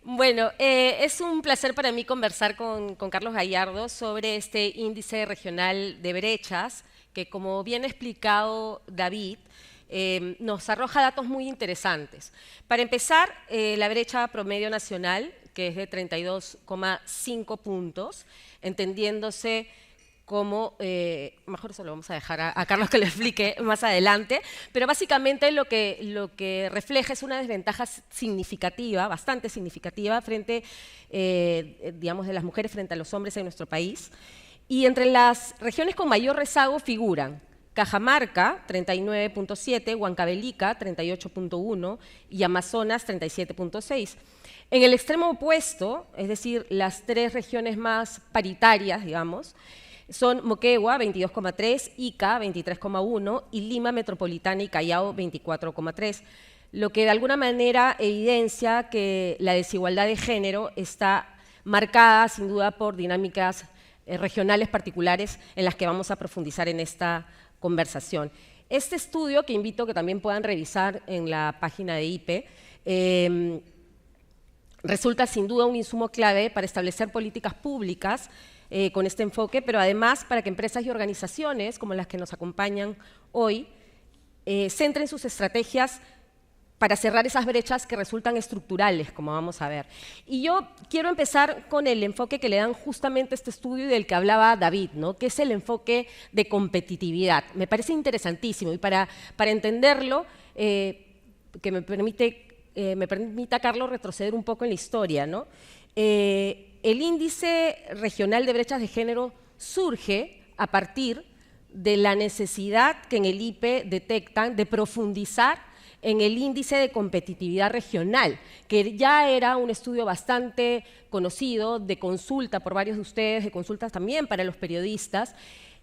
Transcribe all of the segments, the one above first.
Bueno, es un placer para mí conversar con Carlos Gallardo sobre este índice regional de brechas, que como bien ha explicado David, nos arroja datos muy interesantes. Para empezar, la brecha promedio nacional, que es de 32,5 puntos, entendiéndose como, mejor eso lo vamos a dejar a Carlos que lo explique más adelante, pero básicamente lo que refleja es una desventaja significativa, bastante significativa, frente, digamos, de las mujeres frente a los hombres en nuestro país. Y entre las regiones con mayor rezago figuran Cajamarca, 39.7, Huancavelica, 38.1 y Amazonas, 37.6. En el extremo opuesto, es decir, las tres regiones más paritarias, digamos, son Moquegua, 22,3, Ica, 23,1 y Lima Metropolitana y Callao, 24,3, lo que de alguna manera evidencia que la desigualdad de género está marcada sin duda por dinámicas regionales particulares en las que vamos a profundizar en esta conversación. Este estudio, que invito a que también puedan revisar en la página de IPE, resulta sin duda un insumo clave para establecer políticas públicas con este enfoque, pero además para que empresas y organizaciones como las que nos acompañan hoy centren sus estrategias para cerrar esas brechas que resultan estructurales, como vamos a ver. Y yo quiero empezar con el enfoque que le dan justamente a este estudio y del que hablaba David, ¿no? Que es el enfoque de competitividad. Me parece interesantísimo y para entenderlo, que me permita, Carlos, retroceder un poco en la historia, ¿no? El índice regional de brechas de género surge a partir de la necesidad que en el IPE detectan de profundizar en el índice de competitividad regional, que ya era un estudio bastante conocido, de consulta por varios de ustedes, de consultas también para los periodistas,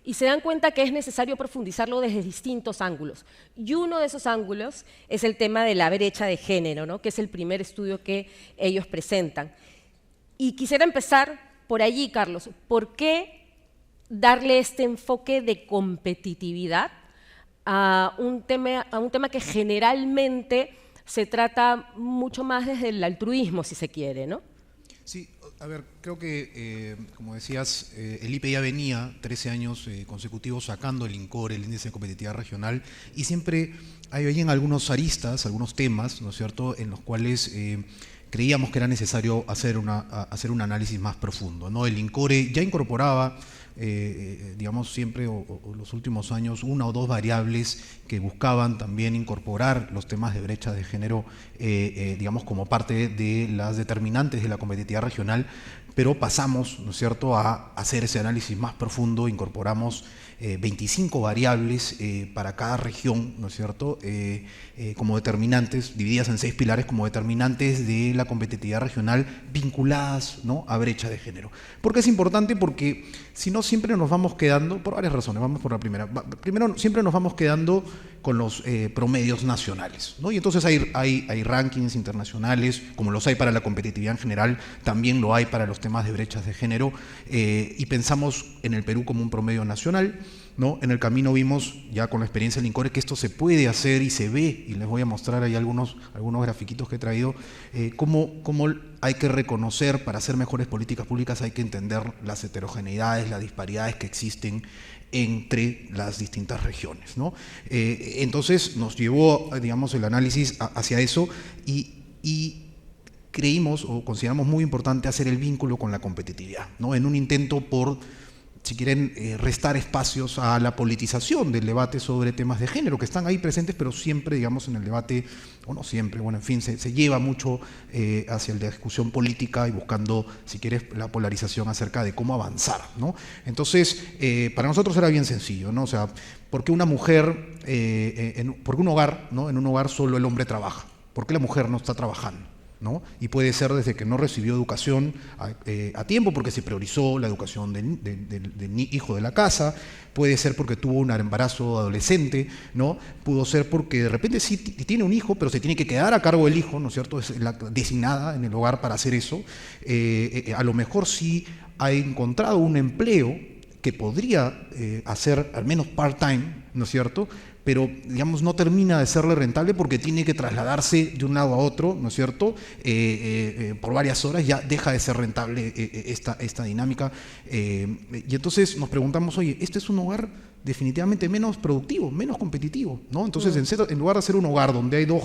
y se dan cuenta que es necesario profundizarlo desde distintos ángulos. Y uno de esos ángulos es el tema de la brecha de género, ¿no? Que es el primer estudio que ellos presentan. Y quisiera empezar por allí, Carlos. ¿Por qué darle este enfoque de competitividad a un tema que generalmente se trata mucho más desde el altruismo, si se quiere, ¿no? Sí, a ver, creo que, como decías, el IPE ya venía 13 años consecutivos sacando el INCORE, el Índice de Competitividad Regional, y siempre hay en algunos aristas, algunos temas, ¿no es cierto?, en los cuales creíamos que era necesario hacer un análisis más profundo, ¿no? El INCORE ya incorporaba, digamos, siempre o los últimos años, una o dos variables que buscaban también incorporar los temas de brecha de género, digamos, como parte de las determinantes de la competitividad regional, pero pasamos, ¿no es cierto?, a hacer ese análisis más profundo, incorporamos 25 variables para cada región, ¿no es cierto?, como determinantes, divididas en 6 pilares como determinantes de la competitividad regional vinculadas, ¿no?, a brecha de género. ¿Por qué es importante? Porque si no siempre nos vamos quedando, por varias razones, vamos por la primera. Primero, siempre nos vamos quedando con los promedios nacionales, ¿no? Y entonces hay rankings internacionales, como los hay para la competitividad en general, también lo hay para los temas de brechas de género, y pensamos en el Perú como un promedio nacional, ¿no? En el camino vimos, ya con la experiencia del INCORE, que esto se puede hacer y se ve, y les voy a mostrar ahí algunos grafiquitos que he traído, cómo hay que reconocer, para hacer mejores políticas públicas hay que entender las heterogeneidades, las disparidades que existen entre las distintas regiones, ¿no? Entonces nos llevó, digamos, el análisis hacia eso y creímos o consideramos muy importante hacer el vínculo con la competitividad, ¿no? En un intento por, si quieren, restar espacios a la politización del debate sobre temas de género, que están ahí presentes, pero siempre, digamos, en el debate, o no siempre, bueno, en fin, se lleva mucho hacia la discusión política y buscando, si quieres, la polarización acerca de cómo avanzar, ¿no? Entonces, para nosotros era bien sencillo, ¿no? O sea, ¿por qué una mujer, por qué un hogar, ¿no?, en un hogar solo el hombre trabaja? ¿Por qué la mujer no está trabajando? ¿No? Y puede ser desde que no recibió educación a tiempo porque se priorizó la educación del hijo de la casa, puede ser porque tuvo un embarazo adolescente, ¿no? Pudo ser porque de repente sí tiene un hijo, pero se tiene que quedar a cargo del hijo, ¿no es cierto? Es la designada en el hogar para hacer eso. A lo mejor sí ha encontrado un empleo que podría hacer al menos part-time, ¿no es cierto?, pero digamos no termina de serle rentable porque tiene que trasladarse de un lado a otro, ¿no es cierto? Por varias horas ya deja de ser rentable esta dinámica. Y entonces nos preguntamos, oye, este es un hogar definitivamente menos productivo, menos competitivo, ¿no? Entonces, en lugar de ser un hogar donde hay dos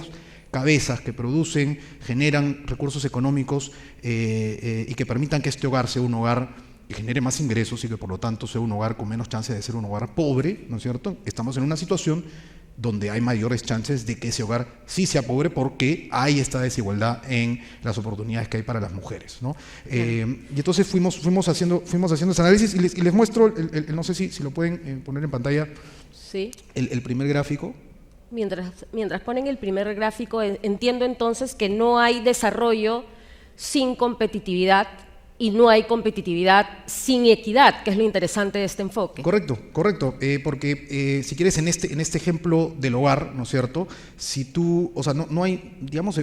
cabezas que producen, generan recursos económicos y que permitan que este hogar sea un hogar que genere más ingresos y que por lo tanto sea un hogar con menos chances de ser un hogar pobre, ¿no es cierto? Estamos en una situación donde hay mayores chances de que ese hogar sí sea pobre porque hay esta desigualdad en las oportunidades que hay para las mujeres, ¿no? Y entonces fuimos haciendo ese análisis y les muestro, no sé si lo pueden poner en pantalla, sí. el primer gráfico. Mientras ponen el primer gráfico, entiendo entonces que no hay desarrollo sin competitividad y no hay competitividad sin equidad, que es lo interesante de este enfoque. Correcto, porque si quieres en este ejemplo del hogar, ¿no es cierto? Si tú, o sea, no hay, digamos,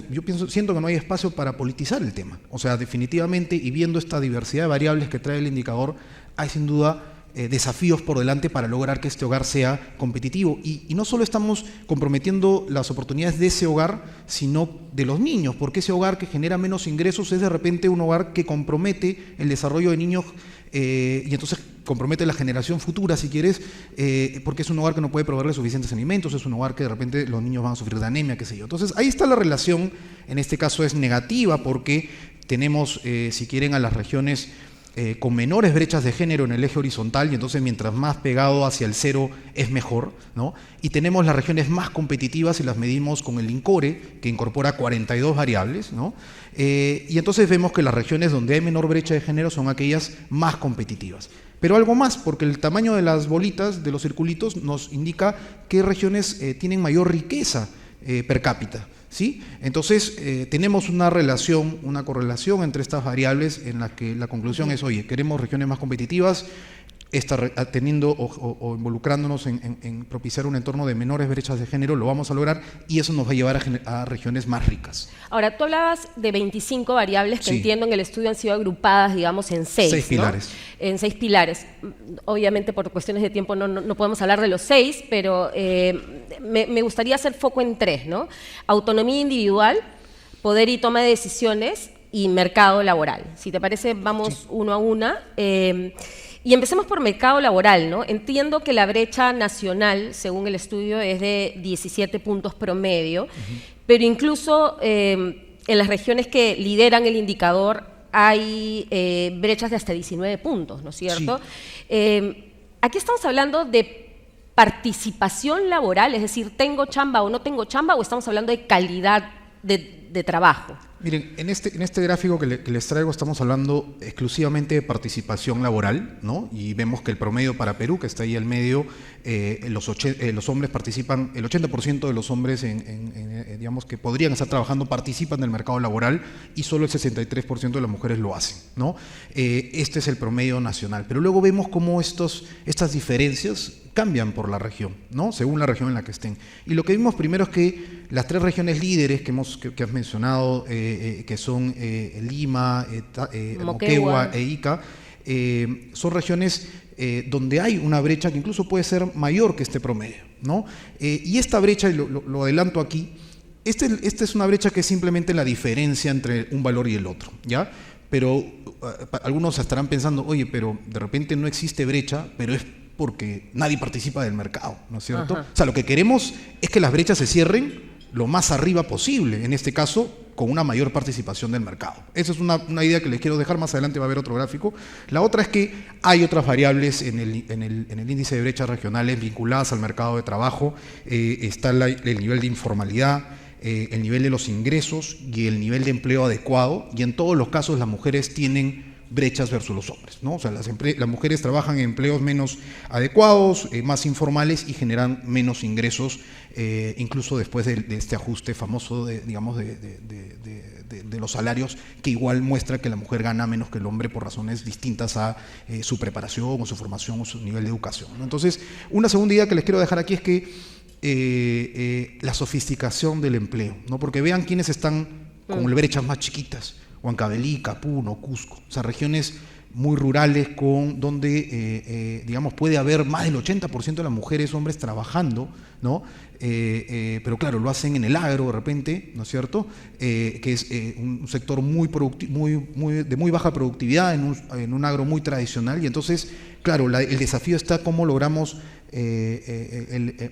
siento que no hay espacio para politizar el tema. O sea, definitivamente, y viendo esta diversidad de variables que trae el indicador, hay sin duda desafíos por delante para lograr que este hogar sea competitivo. Y no solo estamos comprometiendo las oportunidades de ese hogar, sino de los niños, porque ese hogar que genera menos ingresos es de repente un hogar que compromete el desarrollo de niños y entonces compromete la generación futura, si quieres, porque es un hogar que no puede proveerle suficientes alimentos, es un hogar que de repente los niños van a sufrir de anemia, qué sé yo. Entonces ahí está la relación, en este caso es negativa porque tenemos, si quieren, a las regiones con menores brechas de género en el eje horizontal, y entonces mientras más pegado hacia el cero es mejor, ¿no? Y tenemos las regiones más competitivas y las medimos con el INCORE, que incorpora 42 variables, ¿no? Y entonces vemos que las regiones donde hay menor brecha de género son aquellas más competitivas. Pero algo más, porque el tamaño de las bolitas, de los circulitos, nos indica qué regiones tienen mayor riqueza per cápita. ¿Sí? Entonces, tenemos una correlación entre estas variables en la que la conclusión es, oye, queremos regiones más competitivas, teniendo o involucrándonos en propiciar un entorno de menores brechas de género, lo vamos a lograr y eso nos va a llevar a regiones más ricas. Ahora, tú hablabas de 25 variables que sí. Entiendo en el estudio han sido agrupadas, digamos, en 6. 6 pilares. ¿No? En 6 pilares. Obviamente, por cuestiones de tiempo no podemos hablar de los 6, pero me gustaría hacer foco en 3, ¿no? Autonomía individual, poder y toma de decisiones y mercado laboral. Si te parece, vamos sí. Uno a una. Y empecemos por mercado laboral, ¿no? Entiendo que la brecha nacional, según el estudio, es de 17 puntos promedio, pero incluso en las regiones que lideran el indicador hay brechas de hasta 19 puntos, ¿no es cierto? Sí. Aquí estamos hablando de participación laboral, es decir, ¿tengo chamba o no tengo chamba? ¿O estamos hablando de calidad de trabajo? Miren, en este gráfico que les traigo estamos hablando exclusivamente de participación laboral, ¿no? Y vemos que el promedio para Perú, que está ahí al medio, los hombres participan, el 80% de los hombres digamos que podrían estar trabajando participan del mercado laboral y solo el 63% de las mujeres lo hacen, ¿no? Este es el promedio nacional, pero luego vemos cómo estas diferencias cambian por la región, ¿no? Según la región en la que estén. Y lo que vimos primero es que las 3 regiones líderes que has mencionado, que son Lima, Moquegua e Ica, son regiones donde hay una brecha que incluso puede ser mayor que este promedio, ¿no? Y esta brecha, y lo adelanto aquí, esta es una brecha que es simplemente la diferencia entre un valor y el otro, ¿ya? Pero algunos estarán pensando, oye, pero de repente no existe brecha, pero es porque nadie participa del mercado, ¿no es cierto? Ajá. O sea, lo que queremos es que las brechas se cierren lo más arriba posible, en este caso, con una mayor participación del mercado. Esa es una idea que les quiero dejar, más adelante va a haber otro gráfico. La otra es que hay otras variables en el índice de brechas regionales vinculadas al mercado de trabajo. Está el nivel de informalidad, el nivel de los ingresos y el nivel de empleo adecuado, y en todos los casos las mujeres tienen brechas versus los hombres, ¿no? O sea, las mujeres trabajan en empleos menos adecuados, más informales y generan menos ingresos, incluso después de este ajuste famoso de los salarios, que igual muestra que la mujer gana menos que el hombre por razones distintas a su preparación o su formación o su nivel de educación, ¿no? Entonces, una segunda idea que les quiero dejar aquí es que la sofisticación del empleo, ¿no? Porque vean quiénes están con brechas más chiquitas: Huancavelica, Puno, Cusco, o sea, regiones muy rurales, donde digamos, puede haber más del 80% de las mujeres, hombres trabajando, ¿no? Pero claro, lo hacen en el agro de repente, ¿no es cierto? Que es un sector de muy baja productividad, en un agro muy tradicional, y entonces, claro, el desafío está cómo logramos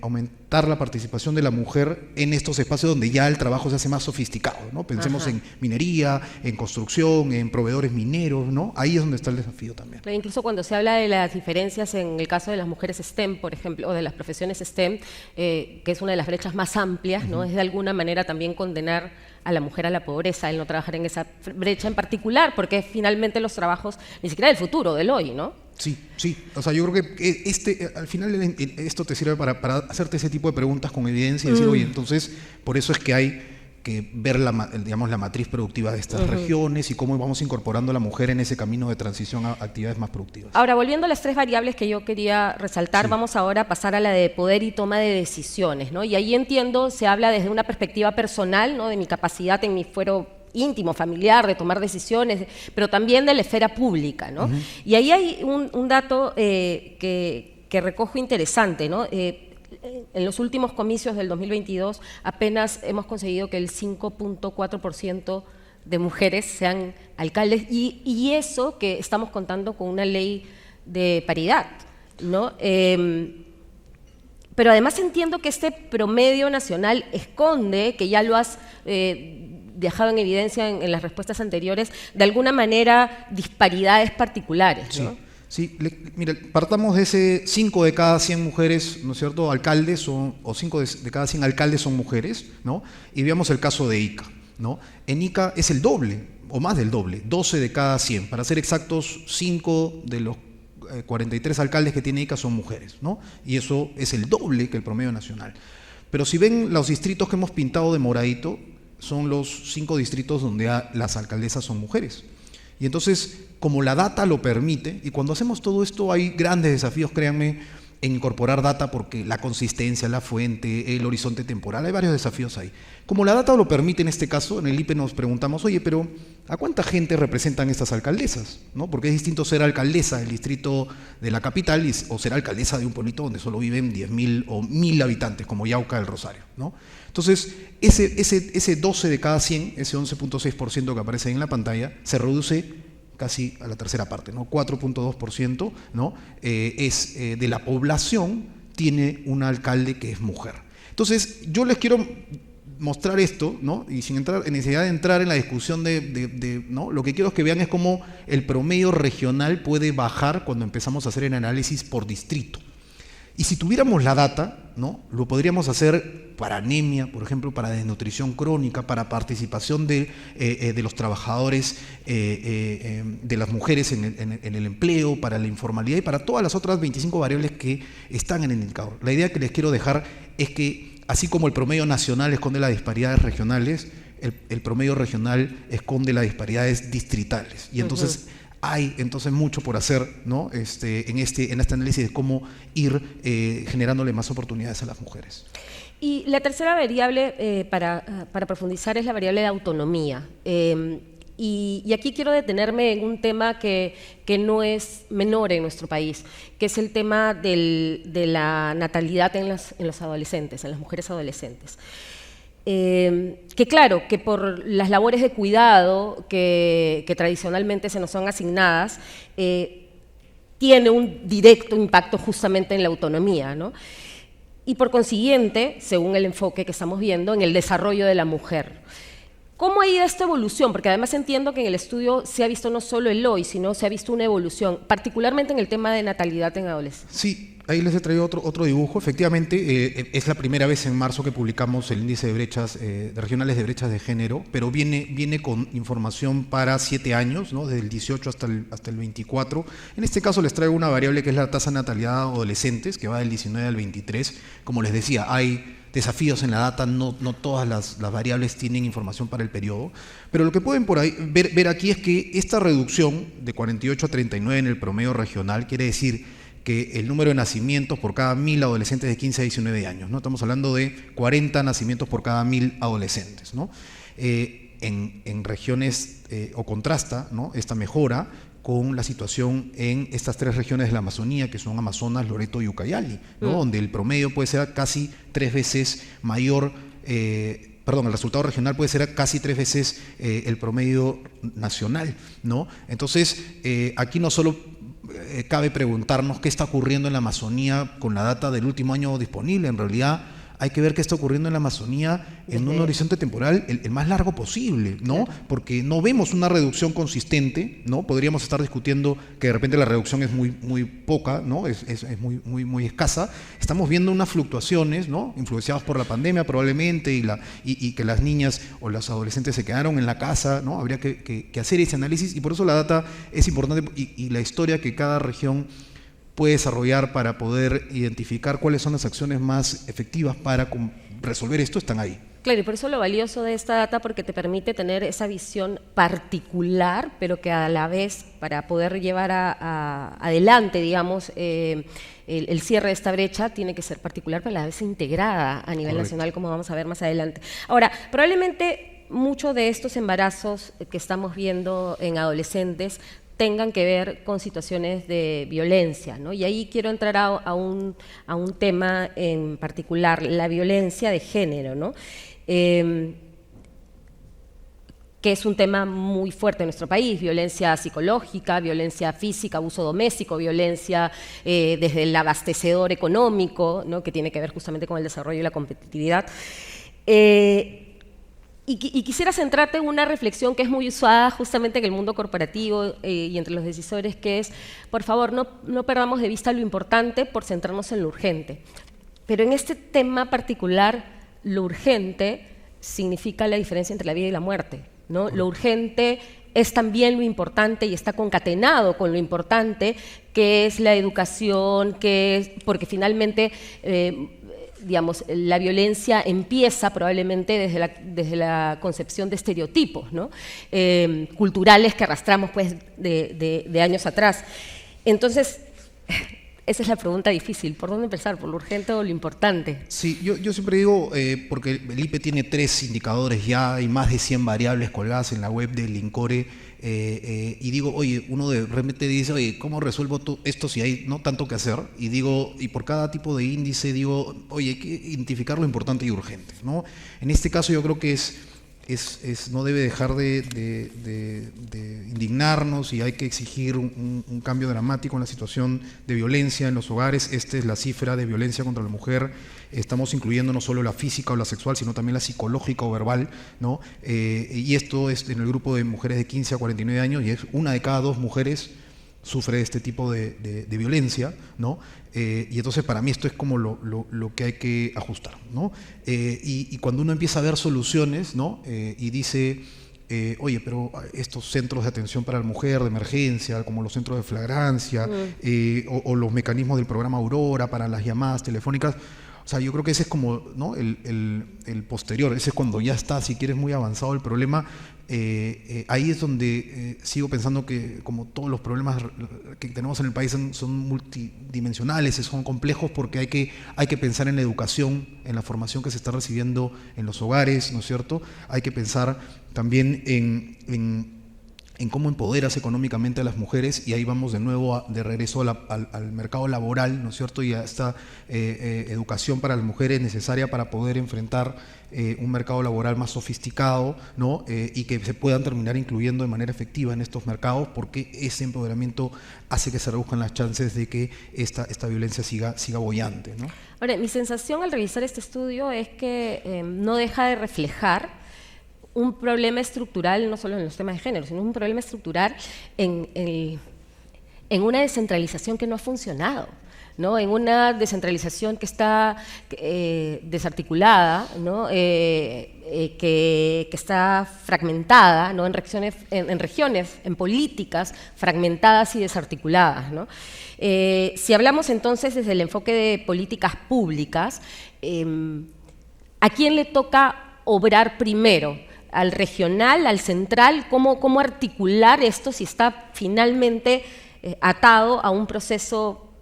aumentar la participación de la mujer en estos espacios donde ya el trabajo se hace más sofisticado, ¿no? Pensemos en minería, en construcción, en proveedores mineros, ¿no? Ahí es donde está el desafío también. Pero incluso cuando se habla de las diferencias en el caso de las mujeres STEM, por ejemplo, o de las profesiones STEM, que es una de las brechas más amplias, ¿no? Es de alguna manera también condenar a la mujer a la pobreza, el no trabajar en esa brecha en particular, porque es finalmente los trabajos ni siquiera del futuro, del hoy, ¿no? Sí, sí. O sea, yo creo que al final esto te sirve para hacerte ese tipo de preguntas con evidencia y decir, oye, entonces, por eso es que hay que ver la matriz productiva de estas regiones y cómo vamos incorporando a la mujer en ese camino de transición a actividades más productivas. Ahora, volviendo a las tres variables que yo quería resaltar, vamos ahora a pasar a la de poder y toma de decisiones, ¿no? Y ahí entiendo, se habla desde una perspectiva personal, ¿no? De mi capacidad en mi fuero íntimo, familiar, de tomar decisiones, pero también de la esfera pública, ¿no? Y ahí hay un dato que recojo interesante, ¿no? En los últimos comicios del 2022 apenas hemos conseguido que el 5.4% de mujeres sean alcaldes, y eso que estamos contando con una ley de paridad, ¿no? Pero además entiendo que este promedio nacional esconde, que ya lo has dejado en evidencia en las respuestas anteriores, de alguna manera disparidades particulares, ¿no? Sí, mira, partamos de ese 5 de cada 100 mujeres, ¿no es cierto?, alcaldes, o 5 de cada 100 alcaldes son mujeres, ¿no? Y veamos el caso de Ica, ¿no? En Ica es el doble, o más del doble, 12 de cada 100. Para ser exactos, 5 de los 43 alcaldes que tiene Ica son mujeres, ¿no? Y eso es el doble que el promedio nacional. Pero si ven los distritos que hemos pintado de moradito, son los 5 distritos donde las alcaldesas son mujeres. Y entonces, como la data lo permite, y cuando hacemos todo esto hay grandes desafíos, créanme, en incorporar data, porque la consistencia, la fuente, el horizonte temporal, hay varios desafíos ahí. Como la data lo permite en este caso, en el IPE nos preguntamos, oye, pero ¿a cuánta gente representan estas alcaldesas? ¿No? Porque es distinto ser alcaldesa del distrito de la capital o ser alcaldesa de un pueblito donde solo viven 10.000 o 1.000 habitantes, como Yauca del Rosario, ¿no? Entonces, ese 12 de cada 100, ese 11.6% que aparece ahí en la pantalla, se reduce casi a la tercera parte, ¿no? 4.2%, ¿no? De la población tiene un alcalde que es mujer. Entonces, yo les quiero mostrar esto, ¿no? Y sin necesidad de entrar en la discusión ¿no? Lo que quiero es que vean es cómo el promedio regional puede bajar cuando empezamos a hacer el análisis por distrito. Y si tuviéramos la data, ¿no? Lo podríamos hacer para anemia, por ejemplo, para desnutrición crónica, para participación de los trabajadores, de las mujeres en el empleo, para la informalidad y para todas las otras 25 variables que están en el indicador. La idea que les quiero dejar es que, así como el promedio nacional esconde las disparidades regionales, el promedio regional esconde las disparidades distritales. Y entonces hay mucho por hacer, ¿no? en este análisis de cómo ir generándole más oportunidades a las mujeres. Y la tercera variable para profundizar es la variable de autonomía. Y aquí quiero detenerme en un tema que no es menor en nuestro país, que es el tema de la natalidad en los adolescentes, en las mujeres adolescentes. Que claro, que por las labores de cuidado que tradicionalmente se nos son asignadas, tiene un directo impacto justamente en la autonomía, ¿no? Y por consiguiente, según el enfoque que estamos viendo, en el desarrollo de la mujer. ¿Cómo ha ido esta evolución? Porque además entiendo que en el estudio se ha visto no solo el hoy, sino se ha visto una evolución, particularmente en el tema de natalidad en adolescentes. Sí, ahí les he traído otro dibujo. Efectivamente, es la primera vez en marzo que publicamos el índice de brechas regionales de brechas de género, pero viene con información para 7 años, ¿no? Desde el 18 hasta el 24. En este caso les traigo una variable que es la tasa de natalidad de adolescentes, que va del 19 al 23. Como les decía, hay desafíos en la data, no todas las variables tienen información para el periodo, pero lo que pueden por ahí ver aquí es que esta reducción de 48 a 39 en el promedio regional quiere decir que el número de nacimientos por cada 1.000 adolescentes de 15 a 19 años, ¿no? Estamos hablando de 40 nacimientos por cada 1.000 adolescentes, ¿no? En regiones, o contrasta, ¿no? Esta mejora con la situación en estas 3 regiones de la Amazonía, que son Amazonas, Loreto y Ucayali, ¿no? Donde el promedio puede ser casi 3 veces mayor, el resultado regional puede ser casi 3 veces el promedio nacional, ¿no? Entonces, aquí no solo cabe preguntarnos qué está ocurriendo en la Amazonía con la data del último año disponible, en realidad hay que ver qué está ocurriendo en la Amazonía en un horizonte temporal el más largo posible, ¿no? Porque no vemos una reducción consistente, ¿no? Podríamos estar discutiendo que de repente la reducción es muy poca, ¿no? Es muy escasa. Estamos viendo unas fluctuaciones, ¿no? Influenciadas por la pandemia probablemente y que las niñas o los adolescentes se quedaron en la casa, ¿no? Habría que hacer ese análisis y por eso la data es importante y la historia que cada región puede desarrollar para poder identificar cuáles son las acciones más efectivas para resolver esto, están ahí. Claro, y por eso lo valioso de esta data, porque te permite tener esa visión particular, pero que a la vez, para poder llevar adelante, digamos, el cierre de esta brecha, tiene que ser particular, pero a la vez integrada a nivel nacional, como vamos a ver más adelante. Ahora, probablemente muchos de estos embarazos que estamos viendo en adolescentes tengan que ver con situaciones de violencia, ¿no? Y ahí quiero entrar a un tema en particular, la violencia de género, ¿no? Que es un tema muy fuerte en nuestro país: violencia psicológica, violencia física, abuso doméstico, violencia desde el abastecedor económico, ¿no? Que tiene que ver justamente con el desarrollo y la competitividad. Y quisiera centrarte en una reflexión que es muy usada justamente en el mundo corporativo y entre los decisores, que es, por favor, no perdamos de vista lo importante por centrarnos en lo urgente. Pero en este tema particular, lo urgente significa la diferencia entre la vida y la muerte, ¿no? Lo urgente es también lo importante y está concatenado con lo importante, que es la educación, porque finalmente digamos, la violencia empieza probablemente desde la concepción de estereotipos, ¿no? Culturales que arrastramos pues, de años atrás. Entonces, esa es la pregunta difícil: ¿por dónde empezar? ¿Por lo urgente o lo importante? Sí, yo siempre digo, porque el IPE tiene 3 indicadores ya, hay más de 100 variables colgadas en la web del INCORE, y digo, oye, uno de repente dice, oye, ¿cómo resuelvo esto si hay no tanto que hacer? Y digo, y por cada tipo de índice digo, oye, hay que identificar lo importante y urgente, ¿no? En este caso yo creo que no debe dejar de indignarnos y hay que exigir un cambio dramático en la situación de violencia en los hogares. Esta es la cifra de violencia contra la mujer. Estamos incluyendo no solo la física o la sexual, sino también la psicológica o verbal, ¿no? Y esto es en el grupo de mujeres de 15 a 49 años y es 1 de cada 2 mujeres sufre este tipo de violencia, ¿no? Y entonces para mí esto es como lo que hay que ajustar, ¿no? Y cuando uno empieza a ver soluciones, ¿no? Y dice, oye, pero estos centros de atención para la mujer de emergencia, como los centros de flagrancia, o los mecanismos del programa Aurora para las llamadas telefónicas, o sea, yo creo que ese es como, ¿no? el posterior, ese es cuando ya está, si quieres, muy avanzado el problema. Ahí es donde sigo pensando que como todos los problemas que tenemos en el país son multidimensionales, son complejos, porque hay que pensar en la educación, en la formación que se está recibiendo en los hogares, ¿no es cierto? Hay que pensar también en cómo empoderas económicamente a las mujeres, y ahí vamos de nuevo de regreso al mercado laboral, ¿no es cierto? Y a esta educación para las mujeres necesaria para poder enfrentar un mercado laboral más sofisticado, ¿no? Y que se puedan terminar incluyendo de manera efectiva en estos mercados, porque ese empoderamiento hace que se reduzcan las chances de que esta violencia siga boyante, ¿no? Ahora, mi sensación al revisar este estudio es que no deja de reflejar un problema estructural, no solo en los temas de género, sino un problema estructural en una descentralización que no ha funcionado, ¿no? En una descentralización que está desarticulada, ¿no? Que está fragmentada, ¿no? en regiones, en políticas fragmentadas y desarticuladas, ¿no? Si hablamos entonces desde el enfoque de políticas públicas, ¿a quién le toca obrar primero? ¿Al regional, al central? ¿Cómo articular esto si está finalmente atado a un proceso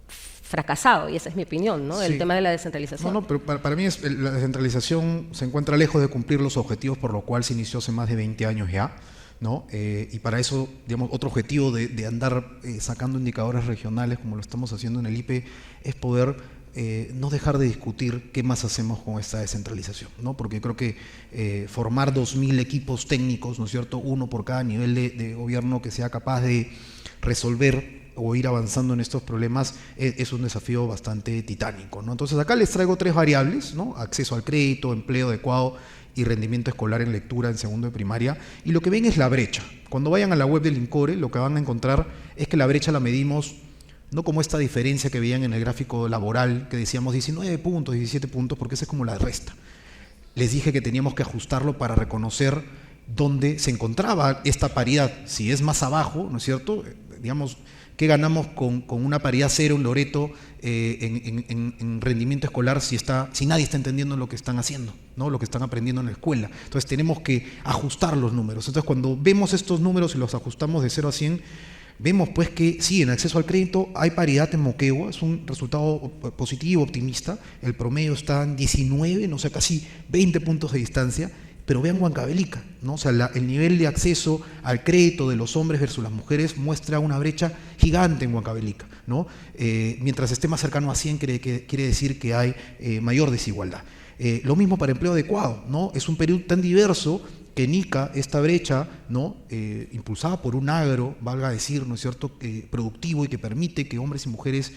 fracasado? Y esa es mi opinión, ¿no? Del tema de la descentralización. No, pero para mí la descentralización se encuentra lejos de cumplir los objetivos por lo cual se inició hace más de 20 años ya, ¿no? Y para eso, digamos, otro objetivo de andar sacando indicadores regionales, como lo estamos haciendo en el IPE, es poder no dejar de discutir qué más hacemos con esta descentralización, ¿no? Porque creo que formar 2.000 equipos técnicos, ¿no es cierto?, uno por cada nivel de gobierno que sea capaz de resolver o ir avanzando en estos problemas es un desafío bastante titánico, ¿no? Entonces acá les traigo 3 variables, ¿no? Acceso al crédito, empleo adecuado y rendimiento escolar en lectura en segundo de primaria, y lo que ven es la brecha. Cuando vayan a la web del INCORE, lo que van a encontrar es que la brecha la medimos no como esta diferencia que veían en el gráfico laboral, que decíamos 19 puntos, 17 puntos, porque esa es como la resta. Les dije que teníamos que ajustarlo para reconocer dónde se encontraba esta paridad. Si es más abajo, ¿no es cierto?, digamos, ¿qué ganamos con una paridad cero en Loreto en rendimiento escolar si nadie está entendiendo lo que están haciendo, ¿no?, lo que están aprendiendo en la escuela? Entonces tenemos que ajustar los números. Entonces cuando vemos estos números y los ajustamos de 0 a 100, vemos pues que sí, en acceso al crédito hay paridad en Moquegua, es un resultado positivo, optimista. El promedio está en 19, no sé, casi 20 puntos de distancia. Pero vean Huancavelica, ¿no? O sea, el nivel de acceso al crédito de los hombres versus las mujeres muestra una brecha gigante en Huancavelica, ¿no? Mientras esté más cercano a 100 quiere decir que hay mayor desigualdad. Lo mismo para empleo adecuado, ¿no? Es un Perú tan diverso que en Ica esta brecha, ¿no?, impulsada por un agro, valga decir, ¿no es cierto?, productivo y que permite que hombres y mujeres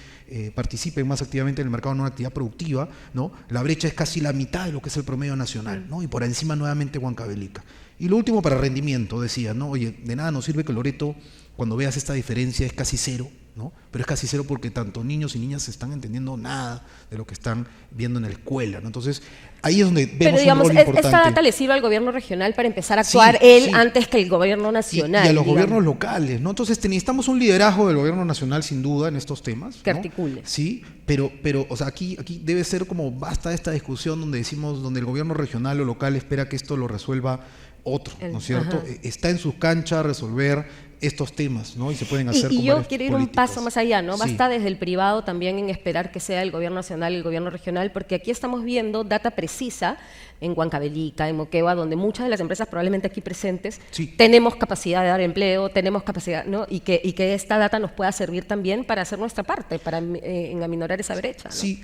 participen más activamente en el mercado en una actividad productiva, ¿no? La brecha es casi la mitad de lo que es el promedio nacional, ¿no? Y por encima nuevamente Huancavelica. Y lo último para rendimiento, decía, ¿no? Oye, de nada nos sirve que Loreto, cuando veas esta diferencia, es casi cero, ¿no? Pero es casi cero porque tanto niños y niñas están entendiendo nada de lo que están viendo en la escuela, ¿no? Entonces, ahí es donde vemos. Pero digamos, un rol importante. Esta data le sirve al gobierno regional para empezar a actuar antes que el gobierno nacional. Y a los gobiernos locales, ¿no? Entonces necesitamos un liderazgo del gobierno nacional, sin duda, en estos temas, que ¿no? articule. Sí, pero o sea, aquí debe ser como basta esta discusión donde decimos, donde el gobierno regional o local espera que esto lo resuelva otro, ¿no es cierto? Está en sus canchas resolver estos temas, ¿no? Y se pueden hacer y yo quiero ir un paso más allá, ¿no? Sí. Basta desde el privado también en esperar que sea el gobierno nacional y el gobierno regional, porque aquí estamos viendo data precisa en Huancavelica, en Moquegua, donde muchas de las empresas probablemente aquí presentes tenemos capacidad de dar empleo, tenemos capacidad, ¿no? Y que esta data nos pueda servir también para hacer nuestra parte, para en aminorar esa brecha, ¿no? Sí,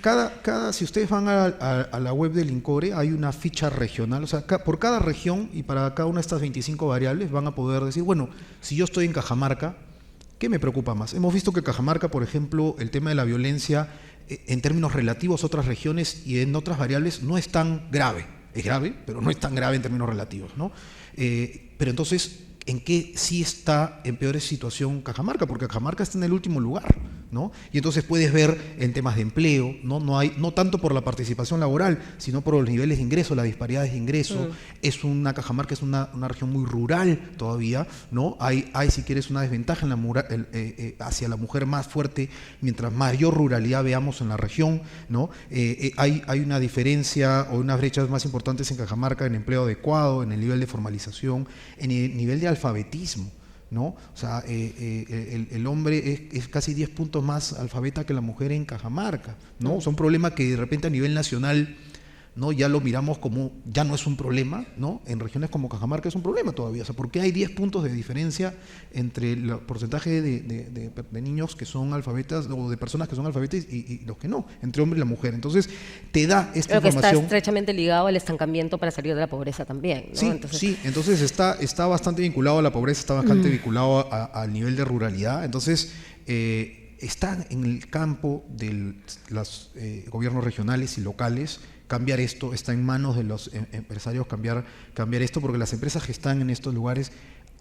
si ustedes van a la web del INCORE, hay una ficha regional, o sea, por cada región y para cada una de estas 25 variables van a poder decir, bueno, si yo estoy en Cajamarca, ¿qué me preocupa más? Hemos visto que Cajamarca, por ejemplo, el tema de la violencia en términos relativos a otras regiones y en otras variables no es tan grave. Es grave, pero no es tan grave en términos relativos, ¿no? Pero entonces, ¿en qué sí está en peor situación Cajamarca? Porque Cajamarca está en el último lugar, ¿no? Y entonces puedes ver en temas de empleo, ¿no? No tanto por la participación laboral, sino por los niveles de ingreso, las disparidades de ingreso. Cajamarca es una región muy rural todavía, ¿no? Hay si quieres, una desventaja hacia la mujer más fuerte, mientras mayor ruralidad veamos en la región, ¿no? Hay una diferencia o unas brechas más importantes en Cajamarca en empleo adecuado, en el nivel de formalización, en el nivel de alfabetismo, ¿no? O sea, el hombre es casi 10 puntos más alfabeta que la mujer en Cajamarca, ¿no? Es un problema que de repente a nivel nacional, ¿no?, ya lo miramos como, ya no es un problema, ¿no? En regiones como Cajamarca es un problema todavía, o sea, porque hay 10 puntos de diferencia entre el porcentaje de niños que son alfabetas o de personas que son alfabetas y los que no, entre hombre y la mujer. Entonces, te da esta información. Que está estrechamente ligado al estancamiento para salir de la pobreza también, ¿no? Entonces está bastante vinculado a la pobreza, está bastante vinculado al nivel de ruralidad. Entonces, está en el campo de los gobiernos regionales y locales cambiar esto, está en manos de los empresarios cambiar esto, porque las empresas que están en estos lugares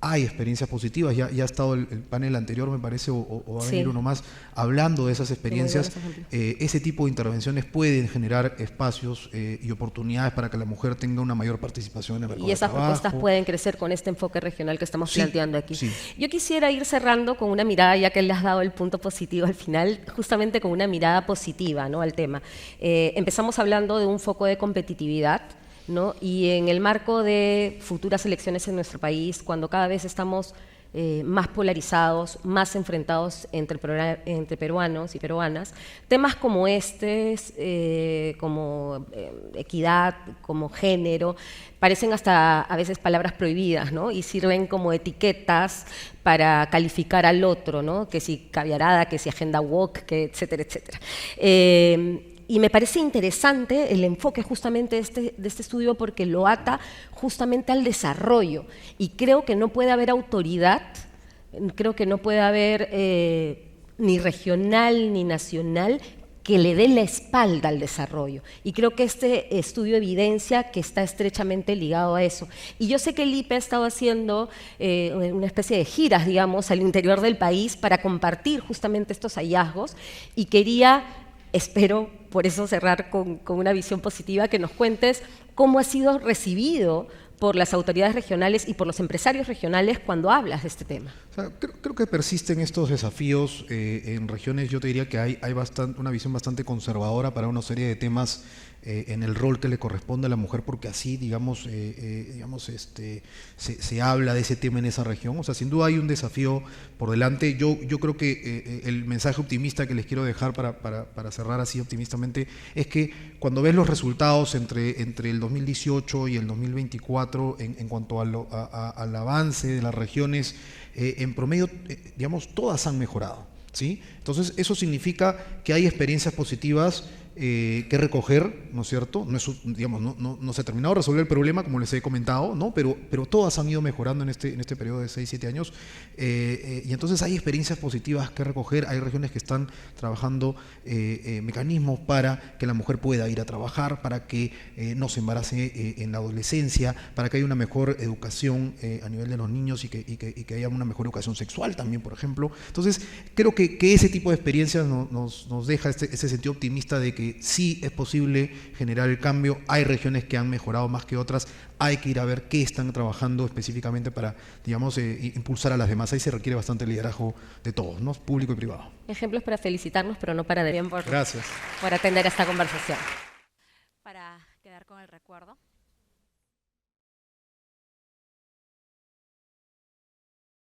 hay experiencias positivas, ya ha estado el panel anterior, me parece, o va a venir uno más, hablando de esas experiencias. Ese tipo de intervenciones pueden generar espacios y oportunidades para que la mujer tenga una mayor participación en el mercado de trabajo. Y esas propuestas pueden crecer con este enfoque regional que estamos planteando aquí. Yo quisiera ir cerrando con una mirada, ya que le has dado el punto positivo al final, justamente con una mirada positiva, ¿no?, al tema. Empezamos hablando de un foco de competitividad, ¿no? Y en el marco de futuras elecciones en nuestro país, cuando cada vez estamos más polarizados, más enfrentados entre peruanos y peruanas. Temas como como equidad, como género, parecen hasta a veces palabras prohibidas, ¿no? Y sirven como etiquetas para calificar al otro, ¿no? Que si caviarada, que si agenda woke, que etcétera, etcétera. Y me parece interesante el enfoque justamente de este estudio porque lo ata justamente al desarrollo. Y creo que no puede haber autoridad, creo que no puede haber ni regional ni nacional que le dé la espalda al desarrollo. Y creo que este estudio evidencia que está estrechamente ligado a eso. Y yo sé que el IPE ha estado haciendo una especie de giras, digamos, al interior del país para compartir justamente estos hallazgos y quería, espero por eso cerrar con una visión positiva, que nos cuentes cómo ha sido recibido por las autoridades regionales y por los empresarios regionales cuando hablas de este tema. O sea, creo que persisten estos desafíos en regiones. Yo te diría que hay una visión bastante conservadora para una serie de temas en el rol que le corresponde a la mujer, porque así, digamos, se habla de ese tema en esa región. O sea, sin duda hay un desafío por delante. Yo creo que el mensaje optimista que les quiero dejar para cerrar así optimistamente es que cuando ves los resultados entre el 2018 y el 2024 en cuanto al avance de las regiones, en promedio, digamos, todas han mejorado, ¿sí? Entonces, eso significa que hay experiencias positivas que recoger, ¿no es cierto? No, digamos, no se ha terminado de resolver el problema, como les he comentado, ¿no? Pero todas han ido mejorando en este periodo de 6-7 años. Y entonces hay experiencias positivas que recoger. Hay regiones que están trabajando mecanismos para que la mujer pueda ir a trabajar, para que no se embarace en la adolescencia, para que haya una mejor educación a nivel de los niños y que haya una mejor educación sexual también, por ejemplo. Entonces, creo que ese tipo de experiencias nos deja ese sentido optimista de que sí es posible generar el cambio. Hay regiones que han mejorado más que otras. Hay que ir a ver qué están trabajando específicamente para, digamos, impulsar a las demás. Ahí se requiere bastante liderazgo de todos, ¿no? Público y privado. Ejemplos para felicitarnos, pero no para Gracias por atender esta conversación. Para quedar con el recuerdo.